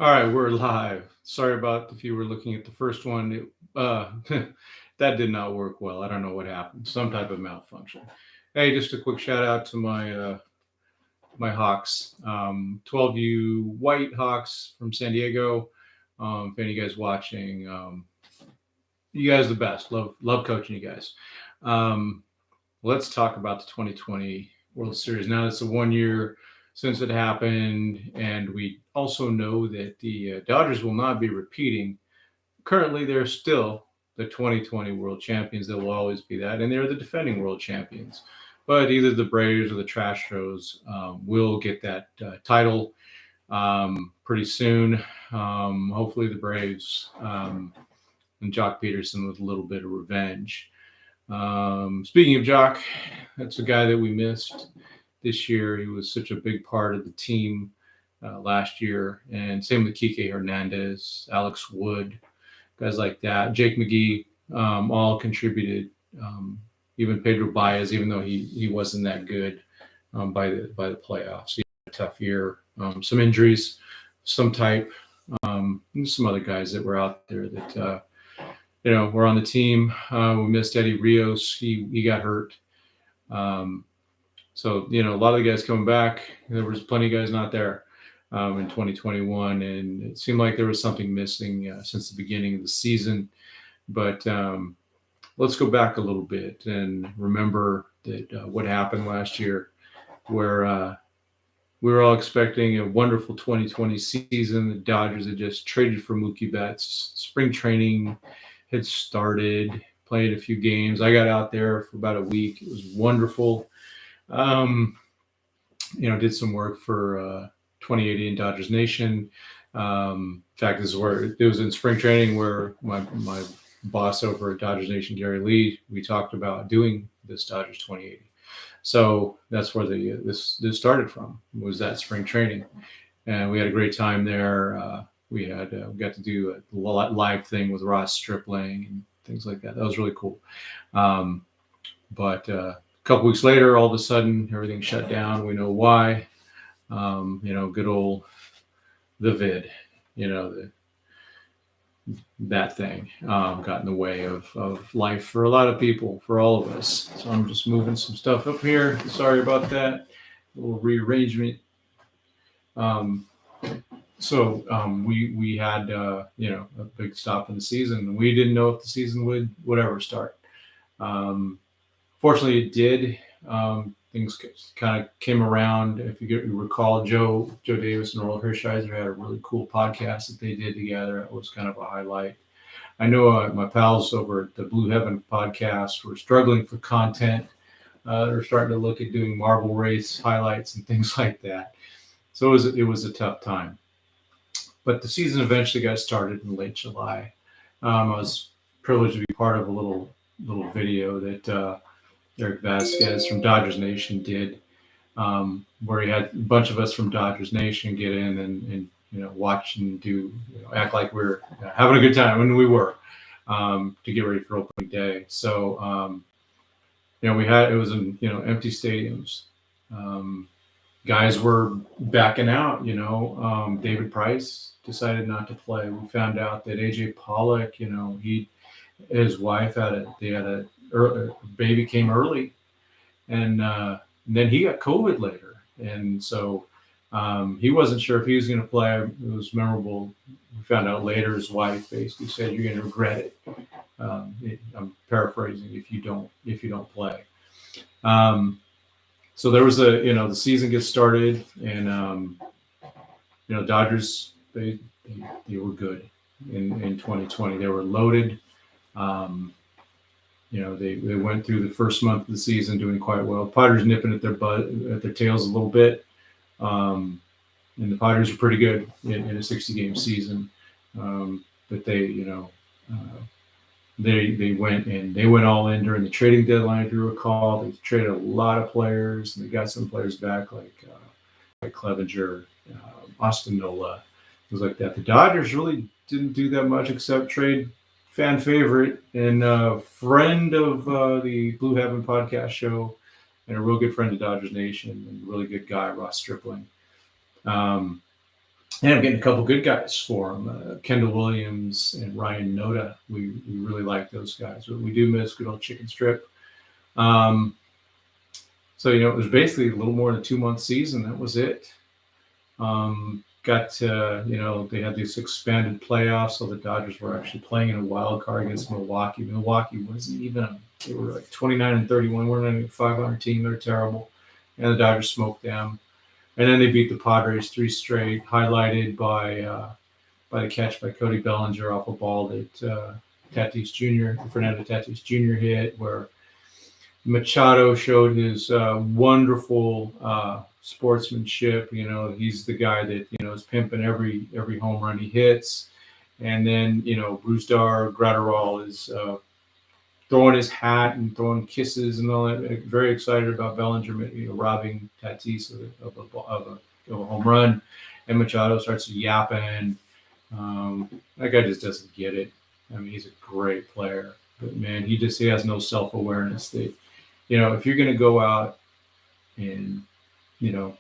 All right, we're live. Sorry about if you were looking at the first one. That did not work well. I don't know what happened. Some type of malfunction. Hey, just a quick shout out to my Hawks, 12U White Hawks from San Diego. If any of you guys watching, you guys are the best. Love coaching you guys. Um, let's talk about the 2020 World Series. Now it's a 1 year since it happened, and we also know that the Dodgers will not be repeating. Currently, they're still the 2020 World Champions. They will always be that, and they're the defending World Champions. But either the Braves or the Astros will get that title pretty soon. Hopefully, the Braves and Jock Peterson with a little bit of revenge. Speaking of Jock, that's a guy that we missed this year. He was such a big part of the team last year, and same with Kike Hernandez, Alex Wood, guys like that. Jake McGee all contributed. Even Pedro Baez, even though he wasn't that good by the playoffs, he had a tough year. Some injuries, some type, and some other guys that were out there that were on the team. We missed Eddie Rios. He got hurt. So a lot of the guys coming back. There was plenty of guys not there in 2021, and it seemed like there was something missing since the beginning of the season. But let's go back a little bit and remember that what happened last year, where we were all expecting a wonderful 2020 season. The Dodgers had just traded for Mookie Betts. Spring training had started, played a few games. I got out there for about a week. It was wonderful. Did some work for 2080 in Dodgers Nation. In fact, this is where it was in spring training where my boss over at Dodgers Nation, Gary Lee, we talked about doing this Dodgers 2080. So that's where this started from, was that spring training. And we had a great time there. We got to do a live thing with Ross Stripling and things like that. That was really cool. But a couple weeks later, all of a sudden, everything shut down. We know why. Good old the vid, that thing got in the way of life for a lot of people, for all of us. So I'm just moving some stuff up here. Sorry about that. A little rearrangement. We had a big stop in the season. We didn't know if the season would ever start. Fortunately, it did. Things kind of came around. If you recall, Joe Davis and Earl Hershiser had a really cool podcast that they did together. It was kind of a highlight. I know my pals over at the Blue Heaven podcast were struggling for content. They're starting to look at doing marble race highlights and things like that. So it was a tough time. But the season eventually got started in late July. I was privileged to be part of a little video that Eric Vasquez from Dodgers Nation did, where he had a bunch of us from Dodgers Nation get in and watch and do, act like we're having a good time, and we were, to get ready for opening day. So it was in empty stadiums. Guys were backing out. David Price decided not to play. We found out that AJ Pollock, his wife had a baby came early, and then he got COVID later, and so he wasn't sure if he was going to play. It was memorable. We found out later his wife basically said, "You're going to regret it." I'm paraphrasing. If you don't play. So there was the season gets started, and Dodgers they were good in 2020. They were loaded. They went through the first month of the season doing quite well. Padres nipping at their tails a little bit, and the Padres are pretty good in a 60-game season. But they went all in during the trading deadline. If you recall, they traded a lot of players, and they got some players back like Clevenger, Austin Nola, things like that. The Dodgers really didn't do that much except trade fan favorite and a friend of the Blue Heaven podcast show, and a real good friend of Dodgers Nation, and a really good guy, Ross Stripling. And I'm getting a couple good guys for him. Kendall Williams and Ryan Noda. We really like those guys. But we do miss good old Chicken Strip. Um, so, it was basically a little more than a 2-month season. That was it. They had these expanded playoffs, so the Dodgers were actually playing in a wild card against Milwaukee. Milwaukee wasn't even, they were like 29-31. We're not even a 500 team. They're terrible. And the Dodgers smoked them. And then they beat the Padres 3 straight, highlighted by the catch by Cody Bellinger off a ball that Fernando Tatis Jr. hit, where Machado showed his wonderful sportsmanship. He's the guy that is pimping every home run he hits, and then Brusdar Graterol is throwing his hat and throwing kisses and all that. Very excited about Bellinger, robbing Tatis of a home run, and Machado starts yapping. That guy just doesn't get it. I mean, he's a great player, but man, he has no self-awareness that, if you're going to go out and, do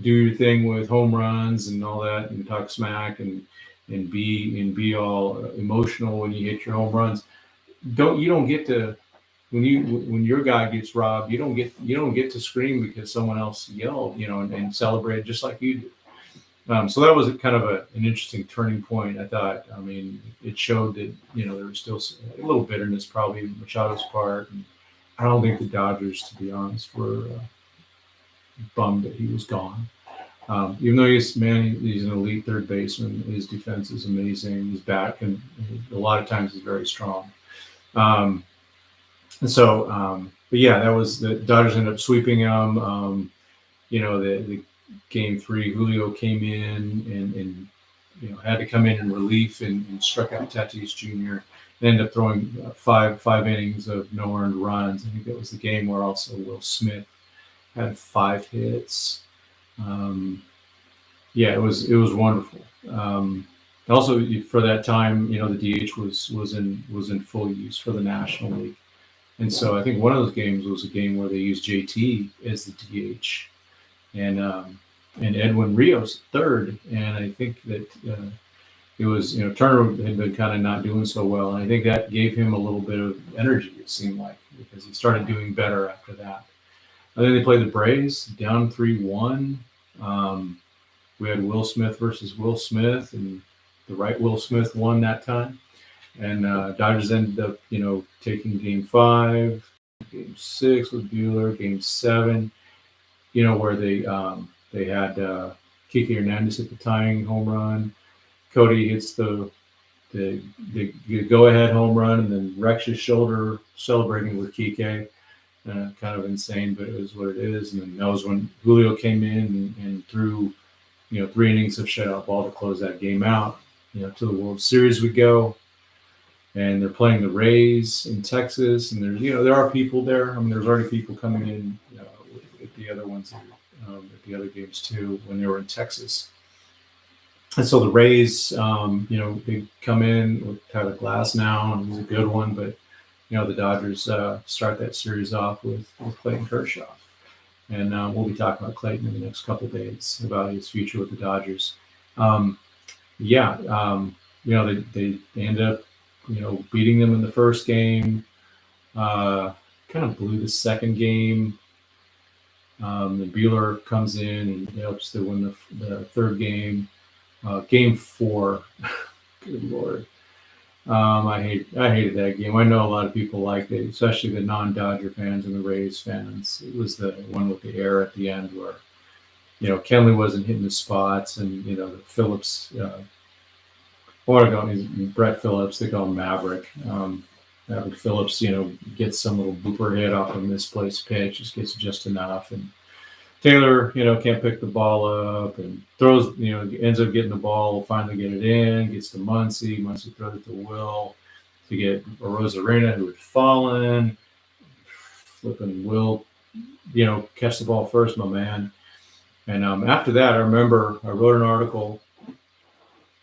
your thing with home runs and all that and talk smack and be all emotional when you hit your home runs, you don't get to, when your guy gets robbed, you don't get to scream because someone else yelled, and celebrate just like you do. So that was kind of an interesting turning point, I thought. I mean, it showed that, there was still a little bitterness probably on Machado's part. And I don't think the Dodgers, to be honest, were bummed that he was gone. Even though he's an elite third baseman, his defense is amazing. His back, and a lot of times he's very strong. But yeah, that was the Dodgers ended up sweeping him. The Game 3, Julio came in and had to come in relief and struck out Tatis Jr. and ended up throwing five innings of no earned runs. I think that was the game where also Will Smith had 5 hits. It was wonderful. Also, for that time, the DH was in full use for the National League, and so I think one of those games was a game where they used JT as the DH, and Edwin Rios third, and I think that it was Turner had been kind of not doing so well, and I think that gave him a little bit of energy. It seemed like, because he started doing better after that. And then they played the Braves down 3-1. We had Will Smith versus Will Smith, and the right Will Smith won that time. And Dodgers ended up, taking Game 5, Game 6 with Buehler, Game 7, where they had Kike Hernandez hit the tying home run. Cody hits the go-ahead home run, and then wrecks his shoulder celebrating with Kike. Kind of insane, but it is what it is. And then that was when Julio came in and threw, 3 innings of shutout ball to close that game out. To the World Series we go, and they're playing the Rays in Texas, and there's, there are people there. I mean, there's already people coming in at the other ones, at the other games too, when they were in Texas. And so the Rays, they come in with Tyler Glasnow, and he's a good one, but the Dodgers start that series off with Clayton Kershaw. And we'll be talking about Clayton in the next couple of days about his future with the Dodgers. They ended up, beating them in the first game. Kind of blew the second game. And Buehler comes in and helps to win the third game. Game 4, good Lord. I hated that game. I know a lot of people liked it, especially the non-Dodger fans and the Rays fans. It was the one with the error at the end where, Kenley wasn't hitting the spots, and the Phillips, Brett Phillips, they call him Maverick. Maverick Phillips, gets some little blooper hit off a misplaced pitch, just gets just enough, and Taylor, can't pick the ball up and throws, ends up getting the ball, finally get it in, gets to Muncy. Muncy throws it to Will to get Rosarena, who had fallen. Flipping Will, catch the ball first, my man. And after that, I remember I wrote an article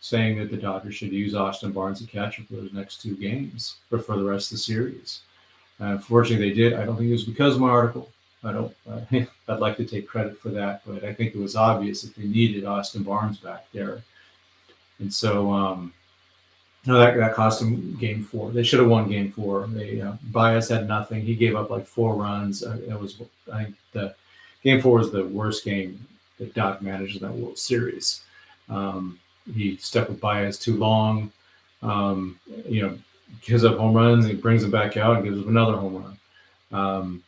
saying that the Dodgers should use Austin Barnes as catcher for those next 2 games, or for the rest of the series. Unfortunately, they did. I don't think it was because of my article. I don't. I'd like to take credit for that, but I think it was obvious that they needed Austin Barnes back there, and so no, that cost them game four. They should have won game four. They Baez had nothing. He gave up like 4 runs. It was I think the game four was the worst game that Doc managed in that World Series. He stuck with Baez too long. Um, you know, gives up home runs. He brings him back out and gives up another home run.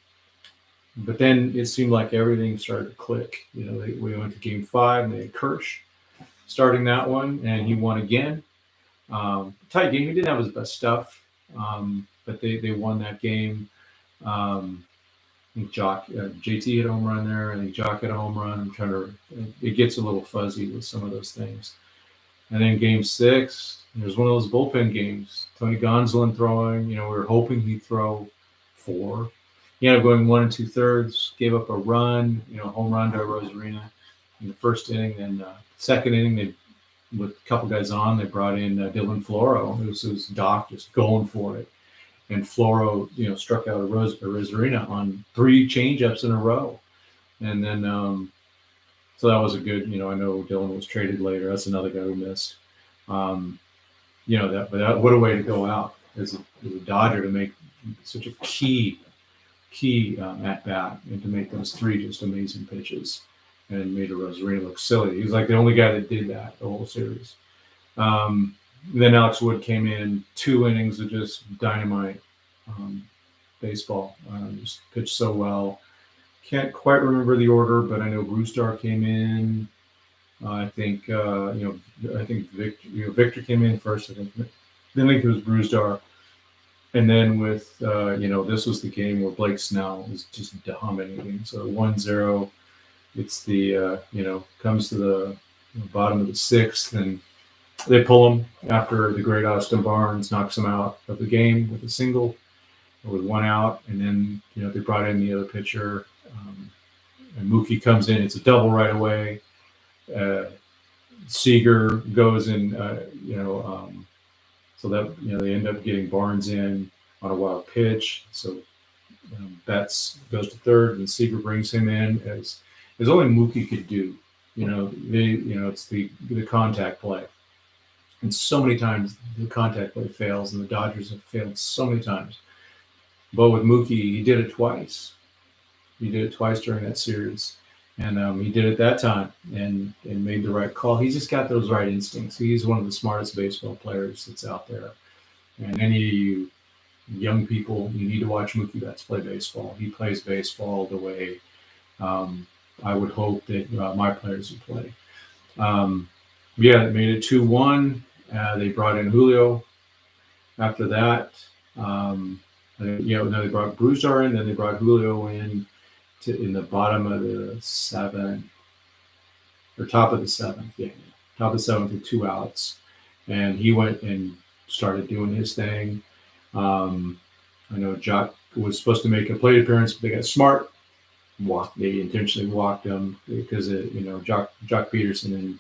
But then it seemed like everything started to click. We went to game five and they had Kirsch starting that one, and he won again. Tight game. He didn't have his best stuff, but they won that game. I think JT hit a home run there. I think Jock hit a home run. I'm trying to. It gets a little fuzzy with some of those things. And then game six, there's one of those bullpen games. Tony Gonsolin throwing. We were hoping he'd throw 4. He ended up going 1 2/3. Gave up a run. Home run to Rosarina in the first inning. Then second inning, they with a couple guys on, they brought in Dylan Floro. It was Doc just going for it. And Floro, struck out a Rosarina on 3 changeups in a row. And then, so that was a good, I know Dylan was traded later. That's another guy who missed. But what a way to go out as a Dodger to make such a key at bat and to make those 3 just amazing pitches and made a Rosarina look silly. He was like the only guy that did that the whole series. Then Alex Wood came in 2 innings of just dynamite baseball. Just pitched so well. Can't quite remember the order, but I know Brewstar came in. I think Victor came in first. I think it was Brewstar, and then with this was the game where Blake Snell was just dominating. So 1-0. It's the comes to the bottom of the 6th, and they pull him after the great Austin Barnes knocks him out of the game with a single, with 1 out, and then they brought in the other pitcher, and Mookie comes in. It's a double right away. Seager goes in, so that they end up getting Barnes in on a wild pitch. So Betts goes to third, and Seager brings him in as only Mookie could do. It's the contact play. And so many times the contact play fails, and the Dodgers have failed so many times. But with Mookie, he did it twice. He did it twice during that series. And he did it that time and made the right call. He's just got those right instincts. He's one of the smartest baseball players that's out there. And any of you young people, you need to watch Mookie Betts play baseball. He plays baseball the way I would hope that my players would play. They made it 2-1. They brought in Julio. After that, they brought Brewstar in. Then they brought Julio in in the bottom of the 7th, or top of the 7th. Top of the 7th with 2 outs, and he went and started doing his thing. I know Jock was supposed to make a plate appearance, but they got smart. They intentionally walked him because Jock Peterson, and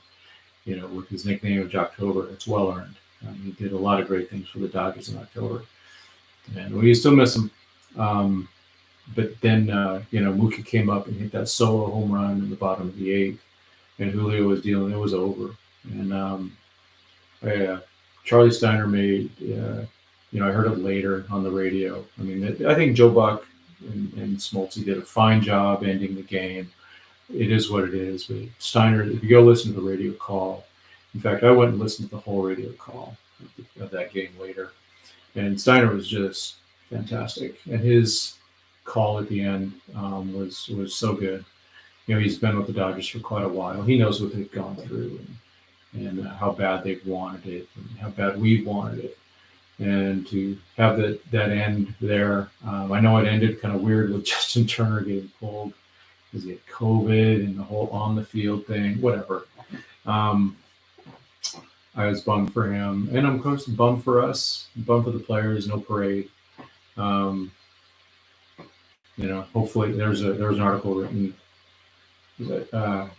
with his nickname of Jocktober, it's well earned. He did a lot of great things for the Dodgers in October, and we still miss him. But then Mookie came up and hit that solo home run in the bottom of the 8th, and Julio was dealing. It was over, and Charlie Steiner made. I heard it later on the radio. I mean, I think Joe Buck and Smoltz did a fine job ending the game. It is what it is. But Steiner, if you go listen to the radio call, in fact, I went and listened to the whole radio call of that game later, and Steiner was just fantastic. And his call at the end was so good. He's been with the Dodgers for quite a while. He knows what they've gone through and how bad they've wanted it and how bad we've wanted it. And to have that end there, I know it ended kind of weird with Justin Turner getting pulled because he had COVID and the whole on the field thing, whatever. I was bummed for him, and I'm of course bummed for us, bummed for the players. No parade. Hopefully there was an article written. Arash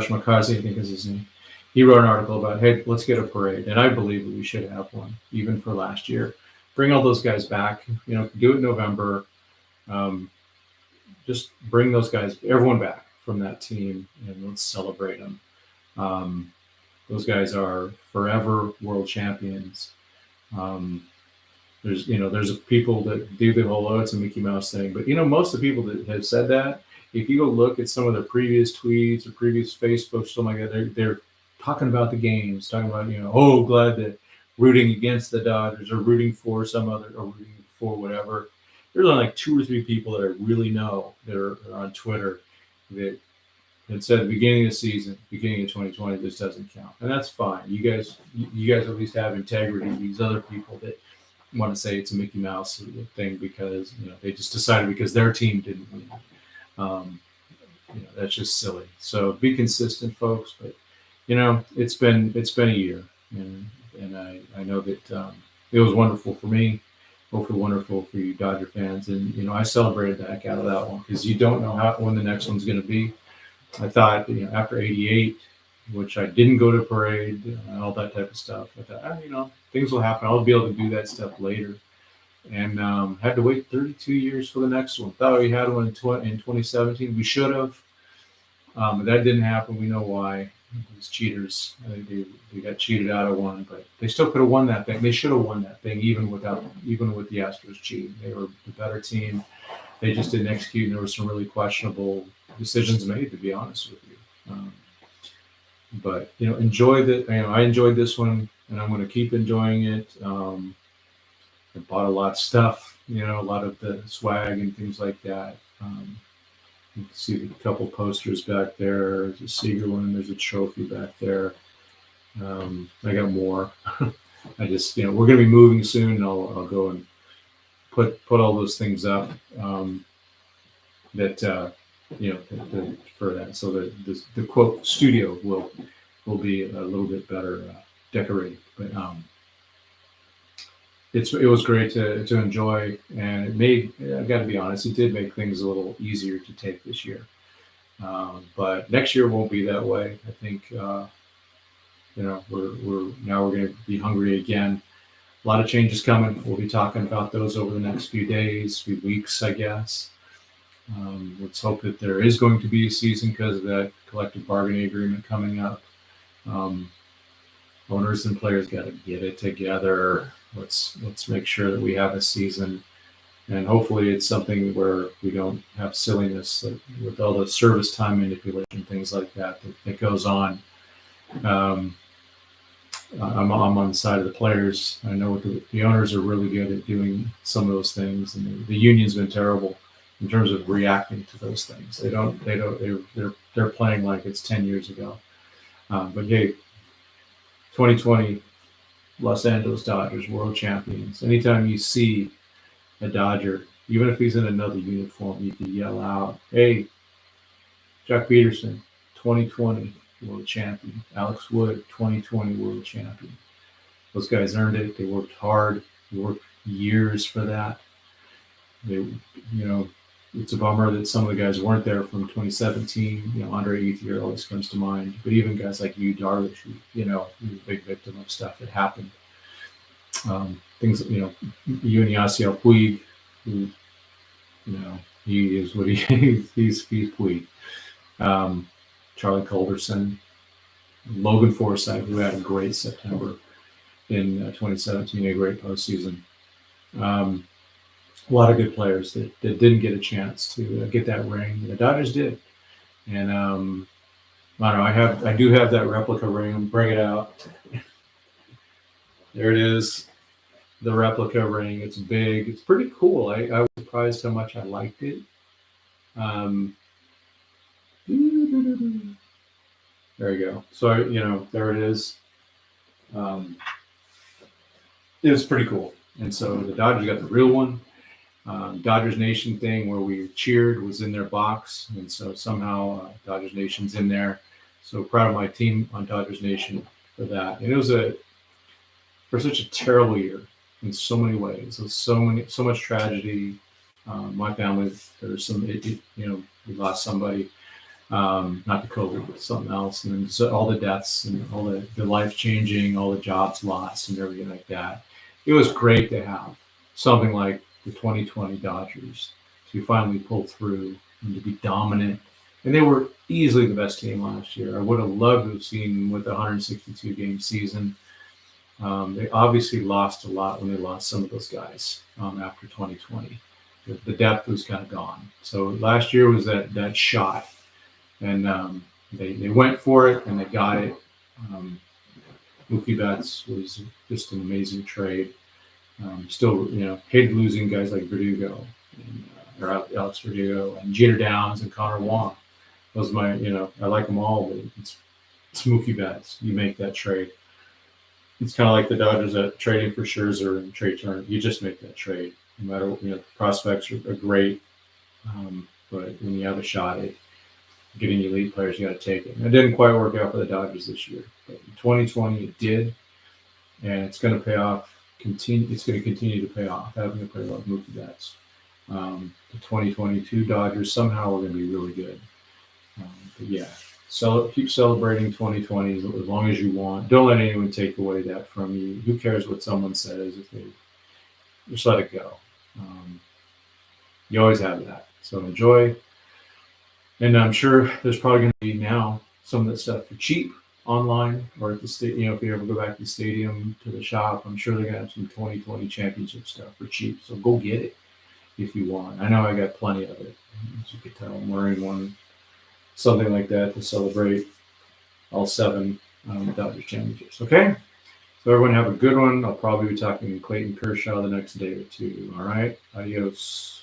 Makazi, I think is his name. He wrote an article about, hey, let's get a parade. And I believe that we should have one, even for last year. Bring all those guys back, do it in November. just bring those guys, everyone back from that team, and let's celebrate them. Those guys are forever world champions. There's people that do the whole, oh, it's a Mickey Mouse thing, but most of the people that have said that, if you go look at some of their previous tweets or previous Facebook, something like that, they're talking about the games, talking about, oh, glad that rooting against the Dodgers or rooting for some other, or rooting for whatever. There's only like 2 or 3 people that I really know that are on Twitter that said at the beginning of the season, beginning of 2020, this doesn't count, and that's fine. You guys at least have integrity. These other people that want to say it's a Mickey Mouse thing because they just decided because their team didn't win. That's just silly. So be consistent, folks. But it's been a year, and I know that it was wonderful for me. Hopefully wonderful for you Dodger fans, and I celebrated the heck out of that one because you don't know when the next one's going to be. I thought after '88, which I didn't go to a parade, all that type of stuff. I thought, things will happen. I'll be able to do that stuff later. And had to wait 32 years for the next one. Thought we had one in 2017. We should have. But that didn't happen. We know why. These cheaters, they got cheated out of one, but they still could have won that thing. They should have won that thing even with the Astros cheating. They were the better team. They just didn't execute, and there were some really questionable decisions made, to be honest with you. But enjoy the. I enjoyed this one, and I'm going to keep enjoying it. I bought a lot of stuff, a lot of the swag and things like that. You can see a couple posters back there. There's a Seager one. There's a trophy back there. I got more. I just, we're going to be moving soon. And I'll go and put all those things up for that. So the quote studio will be a little bit better decorated. But it was great to enjoy, and it made, I got to be honest, it did make things a little easier to take this year. But next year won't be that way. I think we're going to be hungry again. A lot of changes coming. We'll be talking about those over the next few days, few weeks, I guess. Let's hope that there is going to be a season because of that collective bargaining agreement coming up. Owners and players got to get it together. Let's make sure that we have a season, and hopefully it's something where we don't have silliness with all the service time manipulation, things like that goes on. I'm on the side of the players. I know the owners are really good at doing some of those things, and the union's been terrible in terms of reacting to those things. They're playing like it's 10 years ago. But hey, 2020. Los Angeles Dodgers world champions. Anytime you see a Dodger, even if he's in another uniform, you can yell out, "Hey, Jack Peterson, 2020 world champion. Alex Wood, 2020 world champion." Those guys earned it. They worked hard. They worked years for that. It's a bummer that some of the guys weren't there from 2017. Andre Ethier always comes to mind, but even guys like Yu Darvish, who he was a big victim of stuff that happened. Things, Yasiel Puig, who, he is what he's Puig. Charlie Culberson, Logan Forsythe, who had a great September in 2017, a great postseason. A lot of good players that didn't get a chance to get that ring. The Dodgers did, and I don't know. I do have that replica ring. Bring it out. There it is, the replica ring. It's big. It's pretty cool. I was surprised how much I liked it. There you go. So there it is. It was pretty cool, and so the Dodgers got the real one. Dodgers Nation thing where we cheered was in their box, and so somehow Dodgers Nation's in there. So proud of my team on Dodgers Nation for that. And it was for such a terrible year in so many ways. So much tragedy. My family, there's some, we lost somebody, not the COVID, but something else, and so all the deaths and all the life changing, all the jobs lost, and everything like that. It was great to have something like the 2020 Dodgers to finally pull through and to be dominant. And they were easily the best team last year. I would have loved to have seen them with a 162 game season. They obviously lost a lot when they lost some of those guys after 2020. The depth was kind of gone. So last year was that shot, and they went for it and they got it. Mookie Betts was just an amazing trade. Still, hated losing guys like Verdugo, or Alex Verdugo, and Jeter Downs and Connor Wong. Those are I like them all, but it's Mookie Betts. You make that trade. It's kind of like the Dodgers that trading for Scherzer and Trey Turner. You just make that trade. No matter prospects are great, but when you have a shot at getting elite players, you got to take it. And it didn't quite work out for the Dodgers this year, but in 2020 it did, and it's going to pay off. It's going to continue to pay off. Having to play like Mookie Betts. The 2022 Dodgers somehow are going to be really good. But yeah, keep celebrating 2020 as long as you want. Don't let anyone take away that from you. Who cares what someone says? If they just let it go. You always have that. So enjoy. And I'm sure there's probably going to be now some of that stuff for cheap online or at the state. If you ever go back to the stadium, to the shop, I'm sure they're going to have some 2020 championship stuff for cheap. So go get it if you want. I know I got plenty of it. As you can tell, I'm wearing one, something like that to celebrate all 7 Dodgers championships. Okay? So everyone have a good one. I'll probably be talking to Clayton Kershaw the next day or two. All right? Adios.